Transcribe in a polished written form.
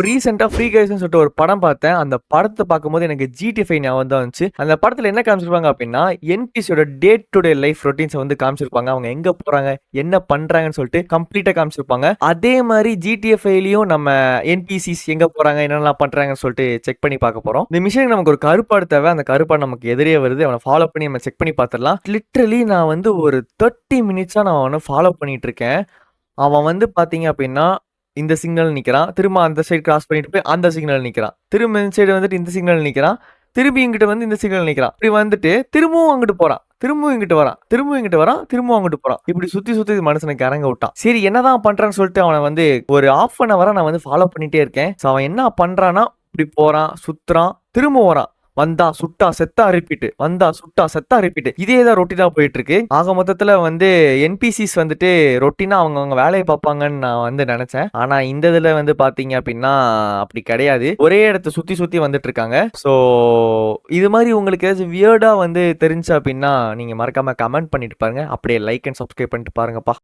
ரீசெண்டா ஃப்ரீ கைஸ்ன்னு சொல்லிட்டு ஒரு படம் பார்த்தேன். அந்த படத்த பார்க்கும்போது எனக்கு GTA 5 ஞாபகம் தான் வந்துச்சு. அந்த படத்துல என்ன காமிச்சிருப்பாங்க அப்டின்னா, என்பிசியோட டே டு டே லைஃப் ரொட்டீன்ஸ வந்து காமிச்சிருப்பாங்க. அவங்க எங்க போறாங்க, என்ன பண்றாங்கன்னு சொல்லிட்டு கம்ப்ளீட்டா காமிச்சிருப்பாங்க. அதே மாரி GTA 5லயும் நம்ம என்பிசிஸ் எங்க போறாங்க, என்னென்னலாம் பண்றாங்கன்னு சொல்லிட்டு செக் பண்ணி பார்க்க போறோம். இந்த மிஷனுக்கு நமக்கு ஒரு கருப்பாடு தேவை. அந்த கருப்பாடு நமக்கு எதிரே வருது. அவன ஃபாலோ பண்ணி நம்ம செக் பண்ணி பார்த்துடலாம். லிட்டரலி நான் வந்து ஒரு 30 மினிட்ஸா நான் அவன ஃபாலோ பண்ணிட்டு இருக்கேன். அவன் வந்து பார்த்தீங்க அப்டின்னா, இந்த சிக்னல் நிக்கிறான். திரும்ப அந்த சைடு கிராஸ் பண்ணிட்டு போய் அந்த சிக்னல் நிக்கிறான். திரும்ப இந்த சைடு வந்துட்டு இந்த சிக்னல் நிக்கிறான். திரும்பி இங்கிட்டு வந்து இந்த சிக்னல் நிக்கிறான். இப்படி வந்துட்டு திரும்பவும் அங்கிட்டு போறான். திரும்பவும் இங்கிட்டு வரான். திரும்பவும் இங்கிட்டு வரான். திரும்பவும் அங்கிட்டு போறான். இப்படி சுத்தி சுத்தி மனுஷனுக்கு இறங்க விட்டான். சரி என்னதான் பண்றான்னு சொல்லிட்டு அவன வந்து ஒரு 1/2 ஹவரா நான் வந்து ஃபாலோ பண்ணிட்டே இருக்கேன். ஸோ அவன் என்ன பண்றான்னா, இப்படி போறான், சுத்துறான், திரும்ப வரான். வந்தா சுட்டா செத்தா ரிப்பீட், வந்தா சுட்டா செத்தா ரிப்பீட். இதே தான் ரொட்டீனா போயிட்டு இருக்கு. ஆக மொத்தத்துல வந்து என்பிசிஸ் வந்துட்டு ரொட்டீனா அவங்க வேலையை பார்ப்பாங்கன்னு நான் வந்து நினைச்சேன். ஆனா இந்த இதுல வந்து பாத்தீங்க அப்படின்னா அப்படி கிடையாது. ஒரே இடத்த சுத்தி சுத்தி வந்துட்டு இருக்காங்க. ஸோ இது மாதிரி உங்களுக்கு ஏதாச்சும் வியர்டா வந்து தெரிஞ்சு அப்படின்னா நீங்க மறக்காம கமெண்ட் பண்ணிட்டு பாருங்க. அப்படியே லைக் அண்ட் சப்ஸ்கிரைப் பண்ணிட்டு பாருங்கப்பா.